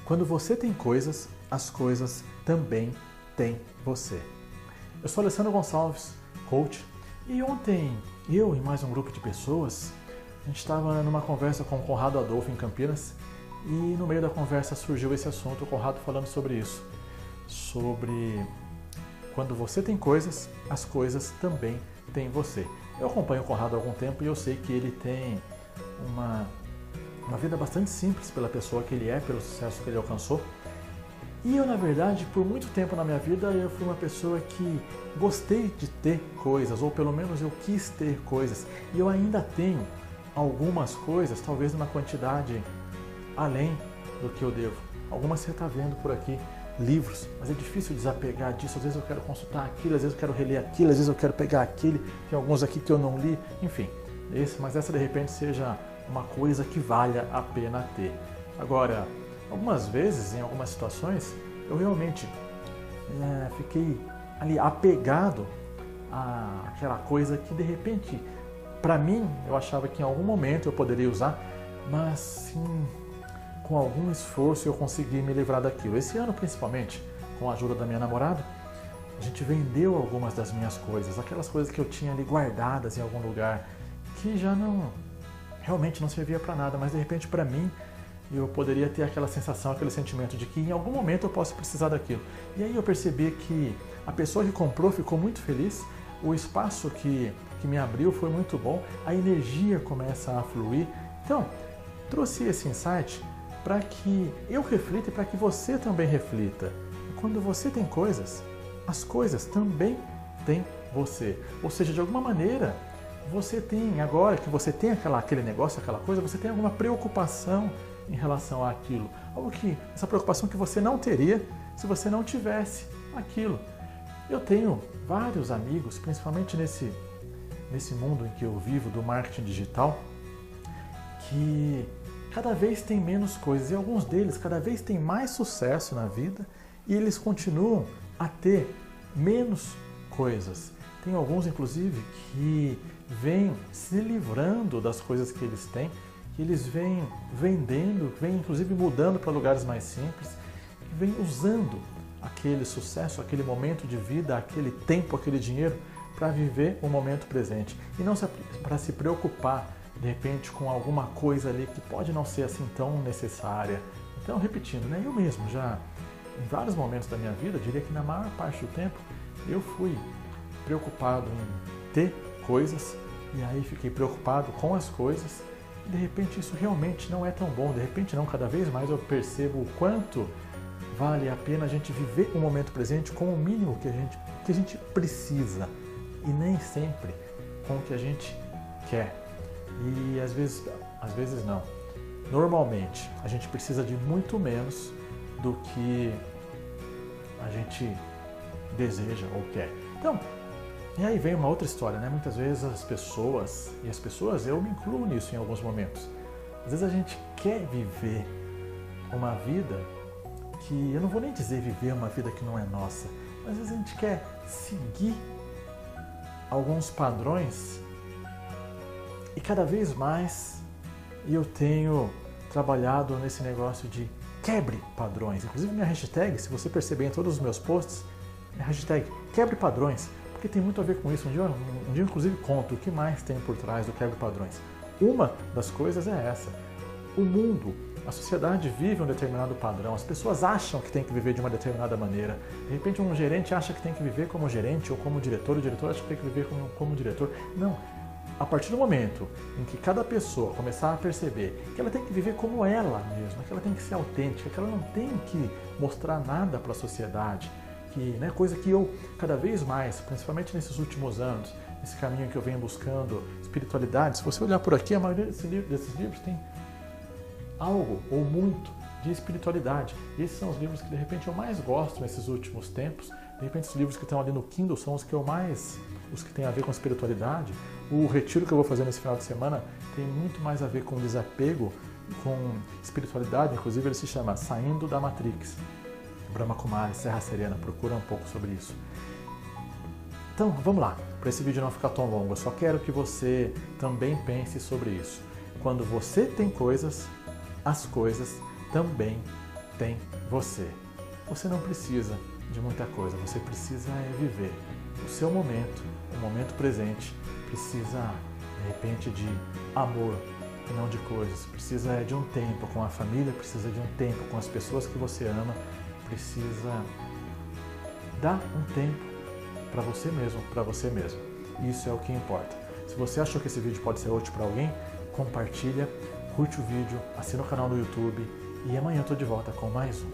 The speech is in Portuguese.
Quando você tem coisas, as coisas também têm você. Eu sou Alessandro Gonçalves, coach, e ontem eu e mais um grupo de pessoas, a gente estava numa conversa com o Conrado Adolfo em Campinas e no meio da conversa surgiu esse assunto, o Conrado falando sobre isso, sobre quando você tem coisas, as coisas também têm você. Eu acompanho o Conrado há algum tempo e eu sei que ele tem uma vida bastante simples pela pessoa que ele é, pelo sucesso que ele alcançou. E eu, na verdade, por muito tempo na minha vida, eu fui uma pessoa que gostei de ter coisas, ou pelo menos eu quis ter coisas. E eu ainda tenho algumas coisas, talvez numa quantidade além do que eu devo. Algumas você está vendo por aqui, livros, mas é difícil desapegar disso. Às vezes eu quero consultar aquilo, às vezes eu quero reler aquilo, às vezes eu quero pegar aquele. Tem alguns aqui que eu não li, enfim. Mas essa de repente seja uma coisa que valha a pena ter. Agora, algumas vezes, em algumas situações, eu realmente fiquei ali apegado àquela coisa que de repente, para mim, eu achava que em algum momento eu poderia usar, mas sim, com algum esforço eu consegui me livrar daquilo. Esse ano, principalmente, com a ajuda da minha namorada, a gente vendeu algumas das minhas coisas, aquelas coisas que eu tinha ali guardadas em algum lugar, que já realmente não servia para nada, mas de repente para mim eu poderia ter aquela sensação, aquele sentimento de que em algum momento eu posso precisar daquilo. E aí eu percebi que a pessoa que comprou ficou muito feliz, o espaço que me abriu foi muito bom, a energia começa a fluir. Então, trouxe esse insight para que eu reflita e para que você também reflita. Quando você tem coisas, as coisas também têm você. Ou seja, de alguma maneira, você tem, agora que você tem aquele negócio, aquela coisa, você tem alguma preocupação em relação àquilo. Algo que, essa preocupação que você não teria se você não tivesse aquilo. Eu tenho vários amigos, principalmente nesse mundo em que eu vivo, do marketing digital, que cada vez tem menos coisas e alguns deles cada vez têm mais sucesso na vida e eles continuam a ter menos coisas. Tem alguns, inclusive, que vêm se livrando das coisas que eles têm, que eles vêm vendendo, vêm inclusive mudando para lugares mais simples, que vêm usando aquele sucesso, aquele momento de vida, aquele tempo, aquele dinheiro para viver o momento presente e não para se preocupar de repente com alguma coisa ali que pode não ser assim tão necessária. Então, repetindo, eu mesmo já em vários momentos da minha vida, diria que na maior parte do tempo, eu fui preocupado em ter coisas e aí fiquei preocupado com as coisas e de repente isso realmente não é tão bom, de repente não, cada vez mais eu percebo o quanto vale a pena a gente viver o momento presente com o mínimo que a gente precisa e nem sempre com o que a gente quer. E às vezes não. Normalmente a gente precisa de muito menos do que a gente deseja ou quer. Então, e aí vem uma outra história, Muitas vezes as pessoas, eu me incluo nisso em alguns momentos, às vezes a gente quer viver uma vida que, eu não vou nem dizer viver uma vida que não é nossa, mas às vezes a gente quer seguir alguns padrões e cada vez mais eu tenho trabalhado nesse negócio de quebre padrões. Inclusive minha hashtag, se você perceber em todos os meus posts, é hashtag quebre padrões, porque tem muito a ver com isso. Um dia inclusive conto o que mais tem por trás do quebre padrões. Uma das coisas é essa. O mundo, a sociedade vive um determinado padrão, as pessoas acham que tem que viver de uma determinada maneira. De repente um gerente acha que tem que viver como gerente ou como diretor, o diretor acha que tem que viver como diretor. Não. A partir do momento em que cada pessoa começar a perceber que ela tem que viver como ela mesma, que ela tem que ser autêntica, que ela não tem que mostrar nada para a sociedade, coisa que eu cada vez mais, principalmente nesses últimos anos, esse caminho que eu venho buscando, espiritualidade, se você olhar por aqui, a maioria desses livros tem algo ou muito de espiritualidade. E esses são os livros que de repente eu mais gosto nesses últimos tempos. De repente os livros que estão ali no Kindle são os que os que têm a ver com espiritualidade. O retiro que eu vou fazer nesse final de semana tem muito mais a ver com desapego, com espiritualidade, inclusive ele se chama Saindo da Matrix. Brahma Kumari, Serra Serena, procura um pouco sobre isso. Então, vamos lá, para esse vídeo não ficar tão longo, eu só quero que você também pense sobre isso. Quando você tem coisas, as coisas também tem você. Você não precisa de muita coisa, você precisa viver o seu momento, o momento presente. Precisa, de repente, de amor e não de coisas. Precisa de um tempo com a família, precisa de um tempo com as pessoas que você ama, precisa dar um tempo para você mesmo, para você mesmo. Isso é o que importa. Se você achou que esse vídeo pode ser útil para alguém, compartilha, curte o vídeo, assina o canal no YouTube e amanhã eu estou de volta com mais um.